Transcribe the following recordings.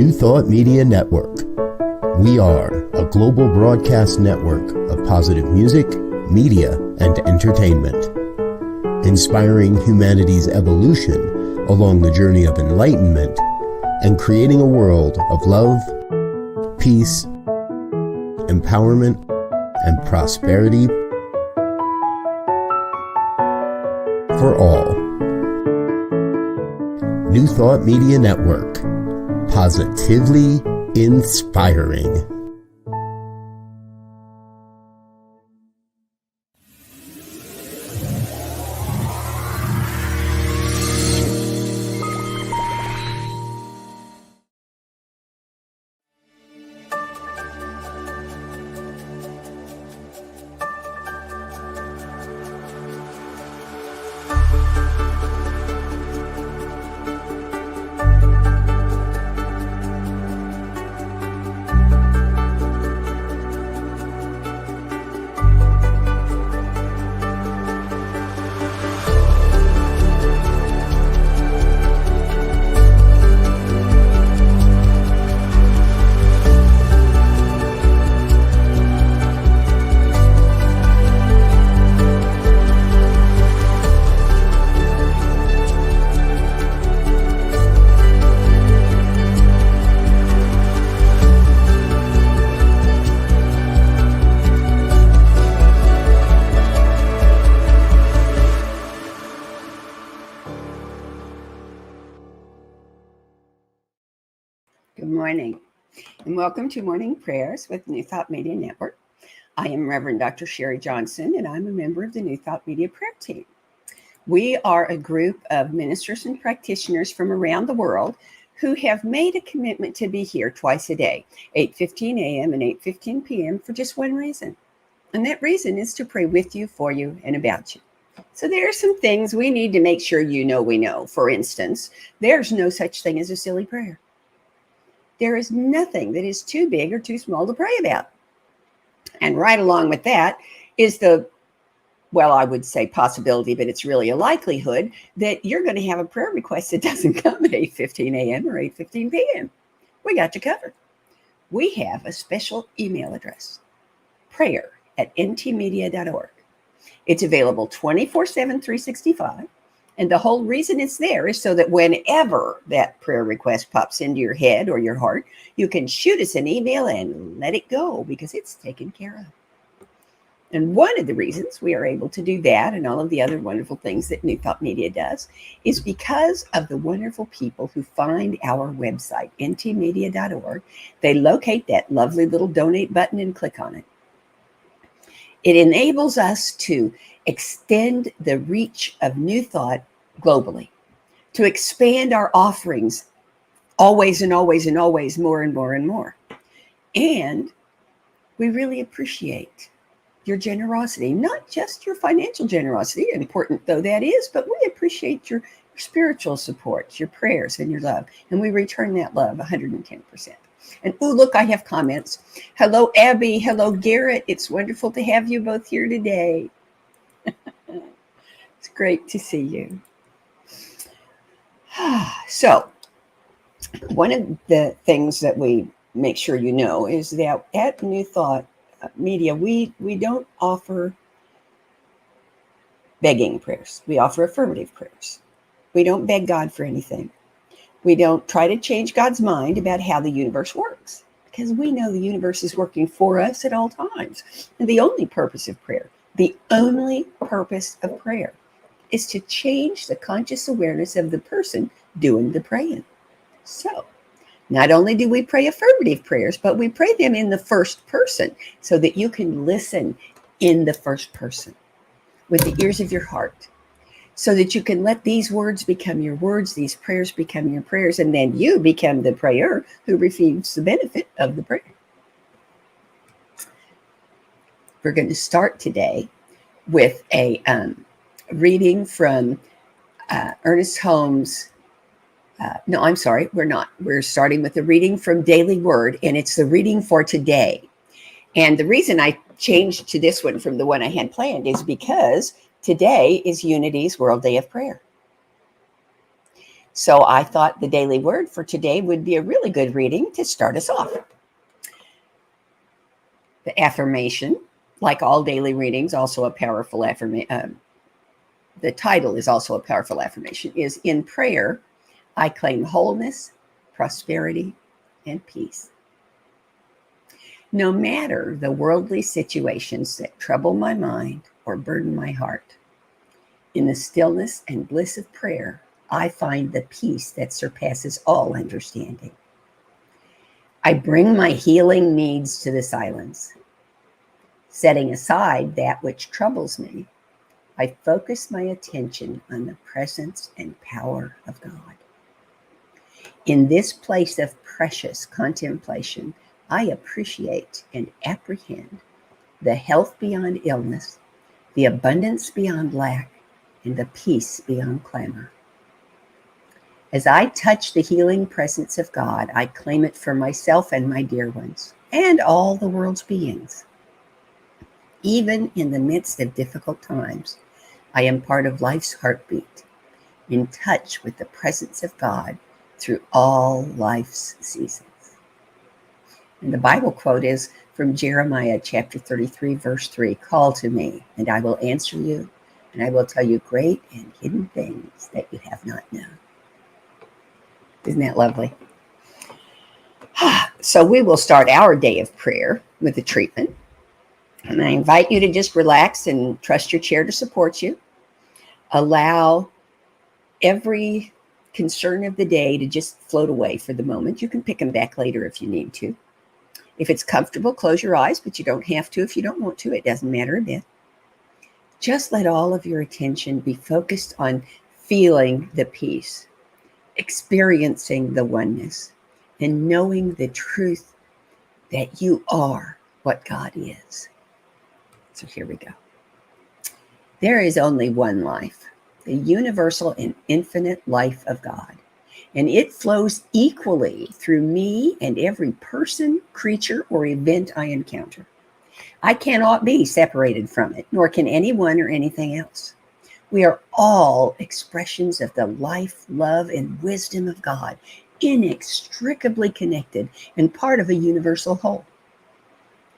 New Thought Media Network. We are a global broadcast network of positive music, media, and entertainment, inspiring humanity's evolution along the journey of enlightenment and creating a world of love, peace, empowerment, and prosperity for all. New Thought Media Network. Positively inspiring. Good morning, and welcome to Morning Prayers with New Thought Media Network. I am Reverend Dr. Sharri Johnson, and I'm a member of the New Thought Media Prayer Team. We are a group of ministers and practitioners from around the world who have made a commitment to be here twice a day, 8:15 a.m. and 8:15 p.m. for just one reason. And that reason is to pray with you, for you, and about you. So there are some things we need to make sure you know we know. For instance, there's no such thing as a silly prayer. There is nothing that is too big or too small to pray about. And right along with that is I would say possibility, but it's really a likelihood that you're going to have a prayer request that doesn't come at 8:15 a.m. or 8:15 p.m. We got you covered. We have a special email address, prayer@ntmedia.org. It's available 24/7, 365. And the whole reason it's there is so that whenever that prayer request pops into your head or your heart, you can shoot us an email and let it go because it's taken care of. And one of the reasons we are able to do that and all of the other wonderful things that New Thought Media does is because of the wonderful people who find our website, ntmedia.org. They locate that lovely little donate button and click on it. It enables us to extend the reach of New Thought globally, to expand our offerings always and always and always more and more and more. And we really appreciate your generosity, not just your financial generosity, important though that is, but we appreciate your spiritual support, your prayers and your love. And we return that love 110%. And oh, look, I have comments. Hello, Abby. Hello, Garrett. It's wonderful to have you both here today. It's great to see you. So, one of the things that we make sure you know is that at New Thought Media, we don't offer begging prayers. We offer affirmative prayers. We don't beg God for anything. We don't try to change God's mind about how the universe works because we know the universe is working for us at all times. And the only purpose of prayer is to change the conscious awareness of the person doing the praying. So, not only do we pray affirmative prayers, but we pray them in the first person so that you can listen in the first person with the ears of your heart, so that you can let these words become your words, these prayers become your prayers, and then you become the prayer who receives the benefit of the prayer. We're going to start today with a reading from Ernest Holmes. No, I'm sorry, we're not. We're starting with a reading from Daily Word, and it's the reading for today. And the reason I changed to this one from the one I had planned is because today is Unity's World Day of Prayer. So I thought the daily word for today would be a really good reading to start us off. The affirmation, like all daily readings, also a powerful affirmation. The title is also a powerful affirmation, is in prayer, I claim wholeness, prosperity, and peace. No matter the worldly situations that trouble my mind or burden my heart, in the stillness and bliss of prayer, I find the peace that surpasses all understanding. I bring my healing needs to the silence. Setting aside that which troubles me, I focus my attention on the presence and power of God. In this place of precious contemplation, I appreciate and apprehend the health beyond illness, the abundance beyond lack, and the peace beyond clamor. As I touch the healing presence of God, I claim it for myself and my dear ones, and all the world's beings. Even in the midst of difficult times, I am part of life's heartbeat, in touch with the presence of God through all life's seasons. And the Bible quote is from Jeremiah chapter 33, verse 3, call to me, and I will answer you, and I will tell you great and hidden things that you have not known. Isn't that lovely? So we will start our day of prayer with a treatment. And I invite you to just relax and trust your chair to support you. Allow every concern of the day to just float away for the moment. You can pick them back later if you need to. If it's comfortable, close your eyes, but you don't have to if you don't want to. It doesn't matter a bit. Just let all of your attention be focused on feeling the peace, experiencing the oneness, and knowing the truth that you are what God is. So here we go. There is only one life, the universal and infinite life of God, and it flows equally through me and every person, creature, or event I encounter. I cannot be separated from it, nor can anyone or anything else. We are all expressions of the life, love, and wisdom of God, inextricably connected and part of a universal whole.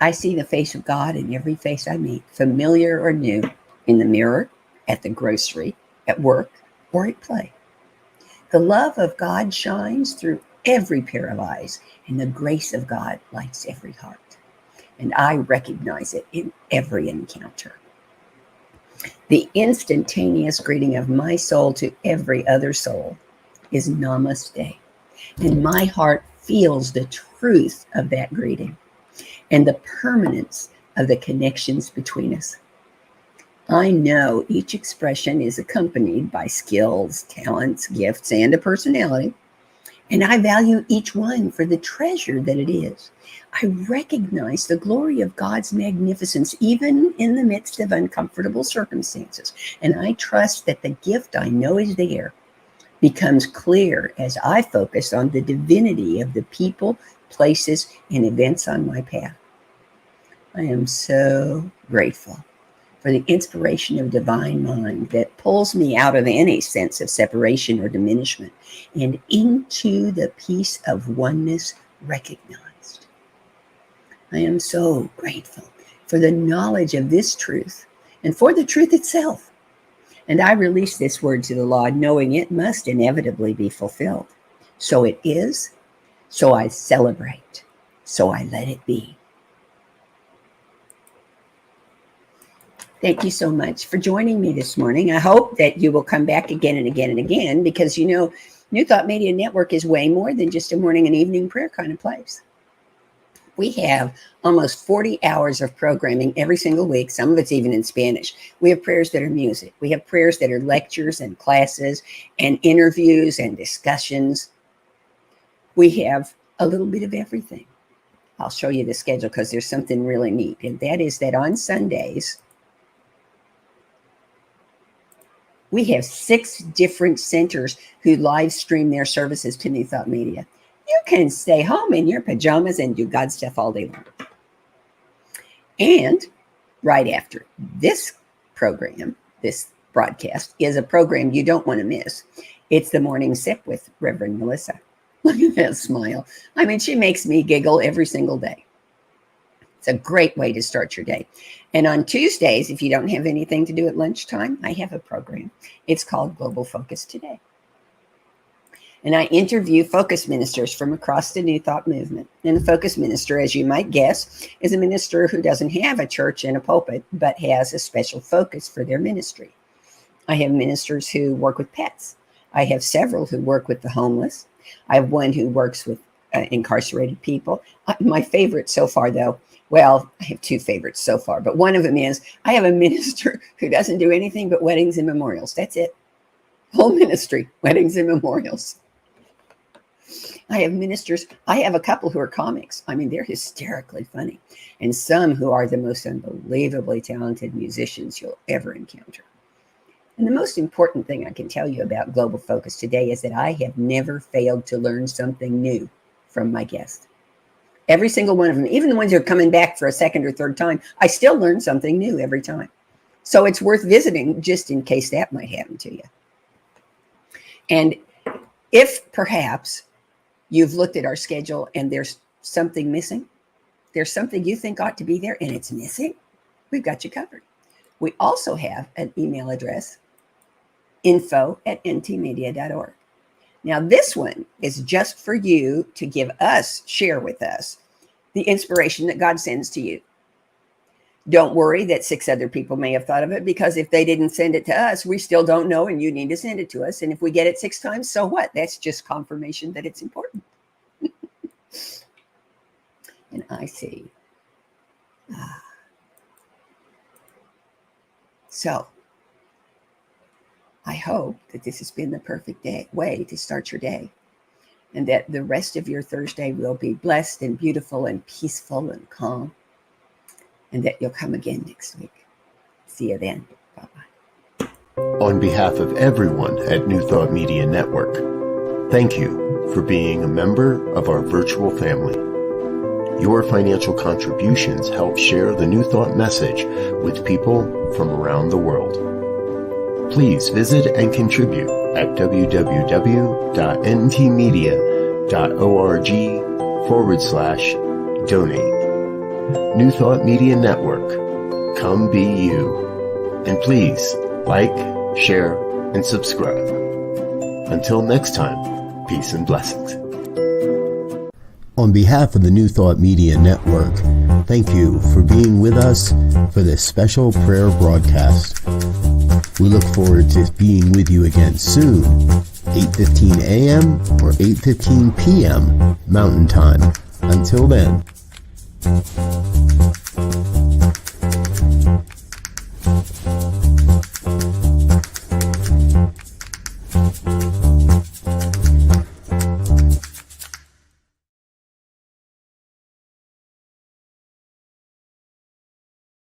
I see the face of God in every face I meet, familiar or new, in the mirror, at the grocery, at work, or at play. The love of God shines through every pair of eyes, and the grace of God lights every heart. And I recognize it in every encounter. The instantaneous greeting of my soul to every other soul is Namaste. And my heart feels the truth of that greeting and the permanence of the connections between us. I know each expression is accompanied by skills, talents, gifts, and a personality, and I value each one for the treasure that it is. I recognize the glory of God's magnificence even in the midst of uncomfortable circumstances, and I trust that the gift I know is there becomes clear as I focus on the divinity of the people, places, and events on my path. I am so grateful for the inspiration of divine mind that pulls me out of any sense of separation or diminishment and into the peace of oneness recognized. I am so grateful for the knowledge of this truth and for the truth itself. And I release this word to the law, knowing it must inevitably be fulfilled. So it is, so I celebrate, so I let it be. Thank you so much for joining me this morning. I hope that you will come back again and again and again, because you know, New Thought Media Network is way more than just a morning and evening prayer kind of place. We have almost 40 hours of programming every single week. Some of it's even in Spanish. We have prayers that are music. We have prayers that are lectures and classes and interviews and discussions. We have a little bit of everything. I'll show you the schedule because there's something really neat. And that is that on Sundays, we have 6 different centers who live stream their services to New Thought Media. You can stay home in your pajamas and do God stuff all day long. And right after this program, this broadcast is a program you don't want to miss. It's the Morning Sip with Reverend Melissa. Look at that smile. I mean, she makes me giggle every single day. It's a great way to start your day. And on Tuesdays, if you don't have anything to do at lunchtime, I have a program. It's called Global Focus Today. And I interview focus ministers from across the New Thought movement. And a focus minister, as you might guess, is a minister who doesn't have a church and a pulpit, but has a special focus for their ministry. I have ministers who work with pets. I have several who work with the homeless. I have one who works with incarcerated people. My favorite so far, though, well, I have two favorites so far, but one of them is I have a minister who doesn't do anything but weddings and memorials. That's it. Whole ministry, weddings and memorials. I have ministers. I have a couple who are comics. I mean, they're hysterically funny. And some who are the most unbelievably talented musicians you'll ever encounter. And the most important thing I can tell you about Global Focus Today is that I have never failed to learn something new from my guests. Every single one of them, even the ones who are coming back for a second or third time, I still learn something new every time. So it's worth visiting just in case that might happen to you. And if perhaps you've looked at our schedule and there's something missing, there's something you think ought to be there and it's missing, we've got you covered. We also have an email address, info@ntmedia.org. Now, this one is just for you to share with us the inspiration that God sends to you. Don't worry that 6 other people may have thought of it, because if they didn't send it to us, we still don't know, and you need to send it to us. And if we get it 6 times, so what? That's just confirmation that it's important. And I see. So I hope that this has been the perfect way to start your day, and that the rest of your Thursday will be blessed and beautiful and peaceful and calm, and that you'll come again next week. See you then. Bye-bye. On behalf of everyone at New Thought Media Network, thank you for being a member of our virtual family. Your financial contributions help share the New Thought message with people from around the world. Please visit and contribute at www.ntmedia.org/donate. New Thought Media Network. Come be you. And please like, share, and subscribe. Until next time, peace and blessings. On behalf of the New Thought Media Network, thank you for being with us for this special prayer broadcast. We look forward to being with you again soon, 8:15 a.m. or 8:15 p.m. Mountain Time. Until then.